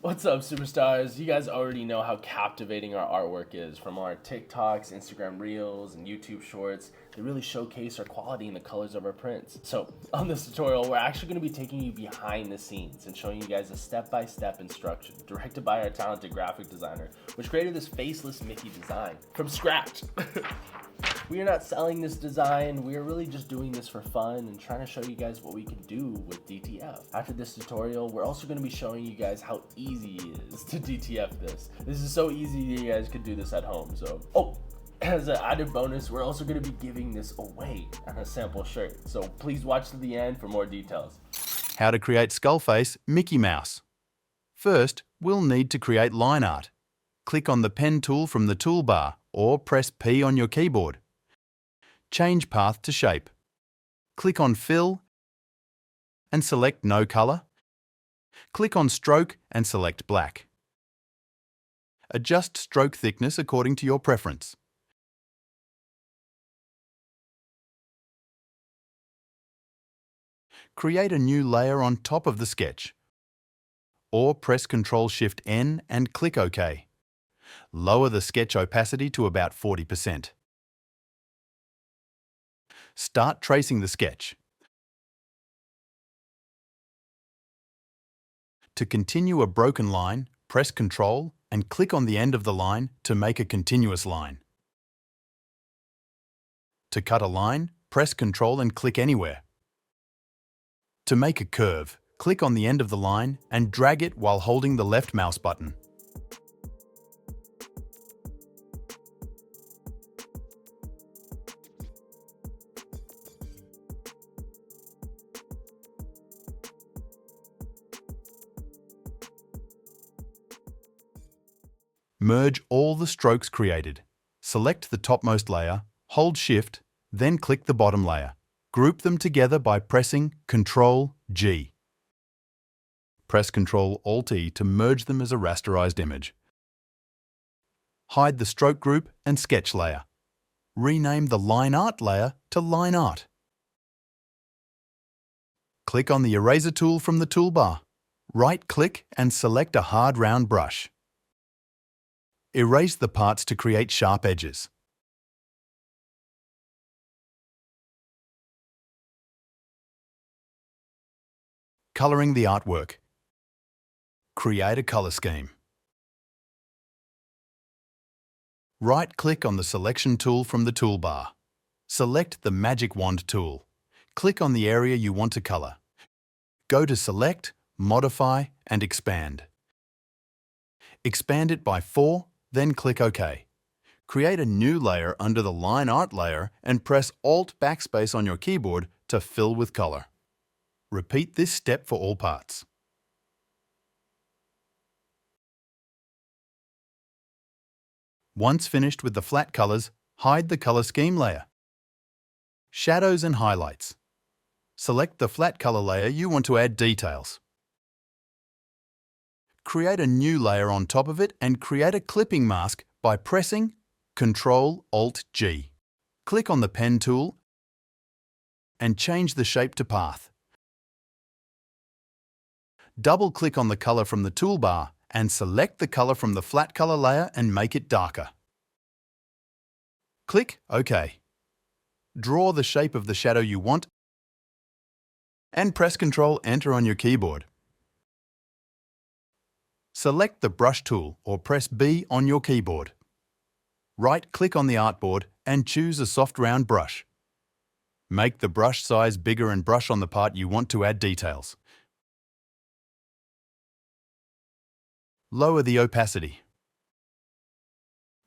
What's up, superstars? You guys already know how captivating our artwork is. From our TikToks, Instagram Reels, and YouTube Shorts, they really showcase our quality and the colors of our prints. So on this tutorial, we're actually going to be taking you behind the scenes and showing you guys a step-by-step instruction directed by our talented graphic designer, which created this faceless Mickey design from scratch. We are not selling this design, we are really just doing this for fun and trying to show you guys what we can do with DTF. After this tutorial, we're also going to be showing you guys how easy it is to DTF this. This is so easy you guys could do this at home, so. As an added bonus, we're also going to be giving this away on a sample shirt, so please watch to the end for more details. How to create Skullface Mickey Mouse. First, we'll need to create line art. Click on the pen tool from the toolbar or press P on your keyboard. Change path to shape. Click on Fill and select No Color. Click on Stroke and select Black. Adjust stroke thickness according to your preference. Create a new layer on top of the sketch, or press Ctrl-Shift-N and click OK. Lower the sketch opacity to about 40%. Start tracing the sketch. To continue a broken line, press Ctrl and click on the end of the line to make a continuous line. To cut a line, press Ctrl and click anywhere. To make a curve, click on the end of the line and drag it while holding the left mouse button. Merge all the strokes created. Select the topmost layer, hold Shift, then click the bottom layer. Group them together by pressing Ctrl-G. Press Ctrl-Alt-E to merge them as a rasterized image. Hide the stroke group and sketch layer. Rename the line art layer to line art. Click on the eraser tool from the toolbar. Right-click and select a hard round brush. Erase the parts to create sharp edges. Colouring the artwork. Create a colour scheme. Right-click on the selection tool from the toolbar. Select the Magic Wand tool. Click on the area you want to colour. Go to Select, Modify and Expand. Expand it by 4, then click OK. Create a new layer under the line art layer and press Alt Backspace on your keyboard to fill with colour. Repeat this step for all parts. Once finished with the flat colours, hide the colour scheme layer. Shadows and highlights. Select the flat colour layer you want to add details. Create a new layer on top of it and create a clipping mask by pressing Ctrl-Alt-G. Click on the pen tool and change the shape to path. Double-click on the colour from the toolbar and select the colour from the flat colour layer and make it darker. Click OK. Draw the shape of the shadow you want and press Ctrl-Enter on your keyboard. Select the Brush tool or press B on your keyboard. Right-click on the artboard and choose a soft round brush. Make the brush size bigger and brush on the part you want to add details. Lower the opacity.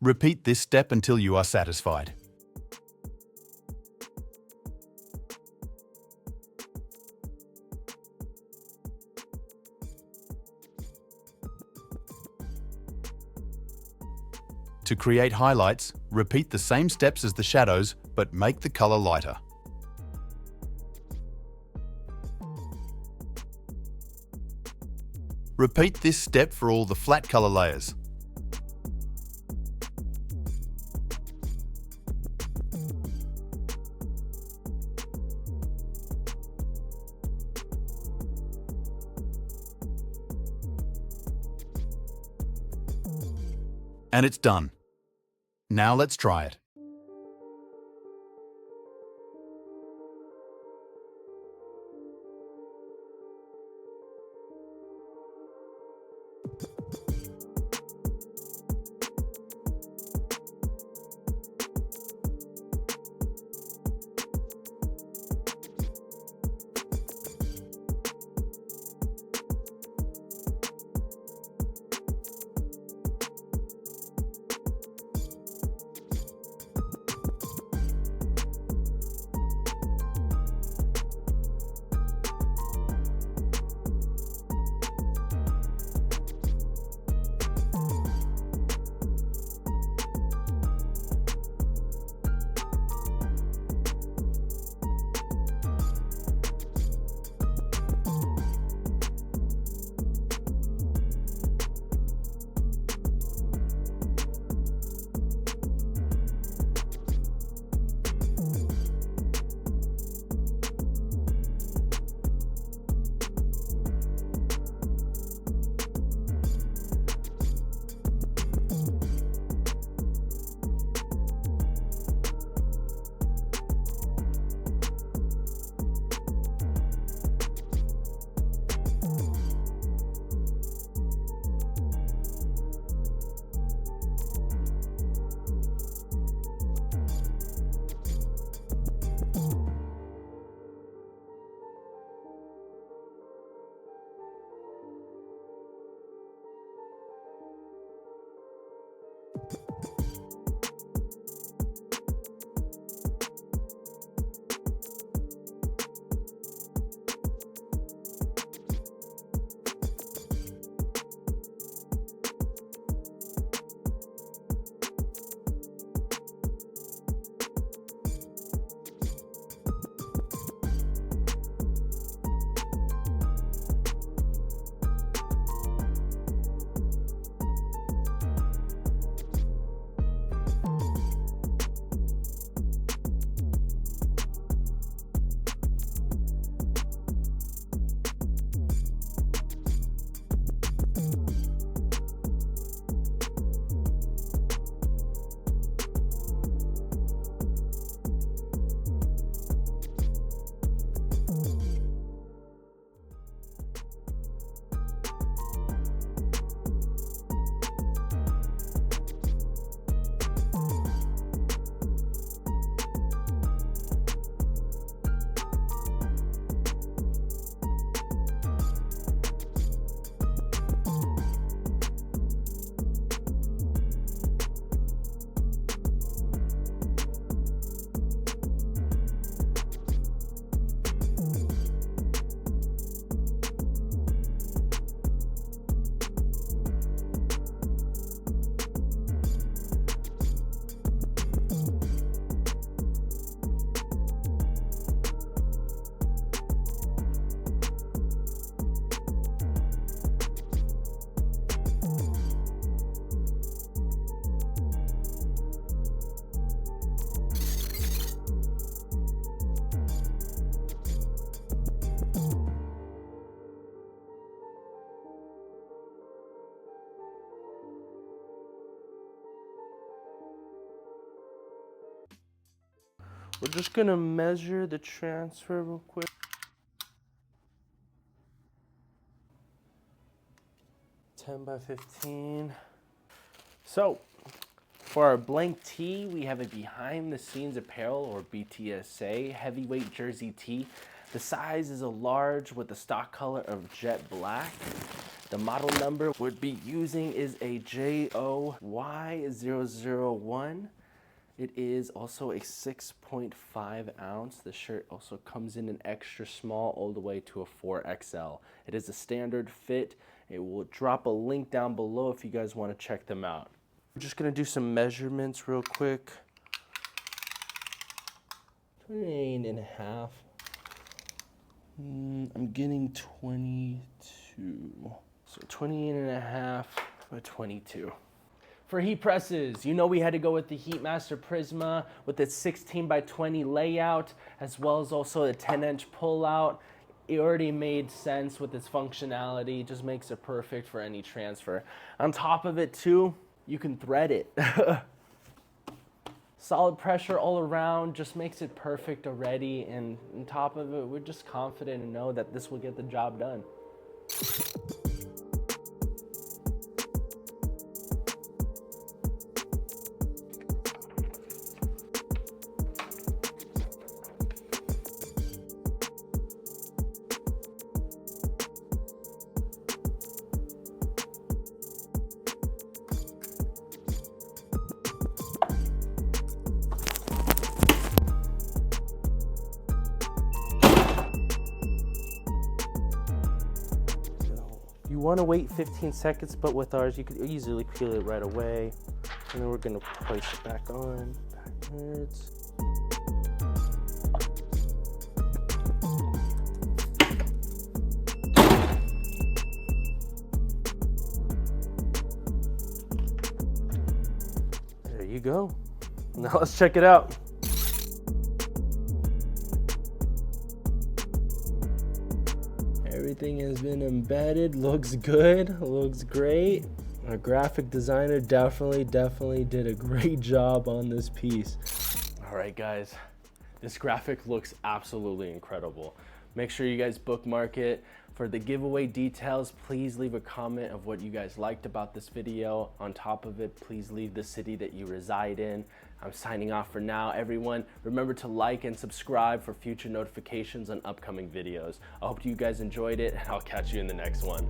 Repeat this step until you are satisfied. To create highlights, repeat the same steps as the shadows, but make the colour lighter. Repeat this step for all the flat colour layers. And it's done. Now let's try it. We're just gonna measure the transfer real quick. 10 by 15. So, for our blank tee, we have a behind the scenes apparel or BTSA heavyweight jersey tee. The size is a large with the stock color of jet black. The model number we'll be using is a JOY001. It is also a 6.5 ounce. The shirt also comes in an extra small all the way to a 4XL. It is a standard fit. It will drop a link down below if you guys want to check them out. We're just gonna do some measurements real quick. 28.5. I'm getting 22. So 28.5 by 22. For heat presses, you know we had to go with the Heatmaster Prisma with its 16 by 20 layout, as well as also a 10-inch pullout. It already made sense with its functionality, just makes it perfect for any transfer. On top of it too, you can thread it. Solid pressure all around just makes it perfect already, and on top of it, we're just confident and know that this will get the job done. You want to wait 15 seconds, but with ours, you could easily peel it right away. And then we're going to place it back on, backwards. There you go. Now let's check it out. Everything has been embedded, looks good, looks great. Our graphic designer definitely did a great job on this piece. All right, guys, this graphic looks absolutely incredible. Make sure you guys bookmark it. For the giveaway details, please leave a comment of what you guys liked about this video. On top of it, please leave the city that you reside in. I'm signing off for now, everyone. Remember to like and subscribe for future notifications on upcoming videos. I hope you guys enjoyed it, and I'll catch you in the next one.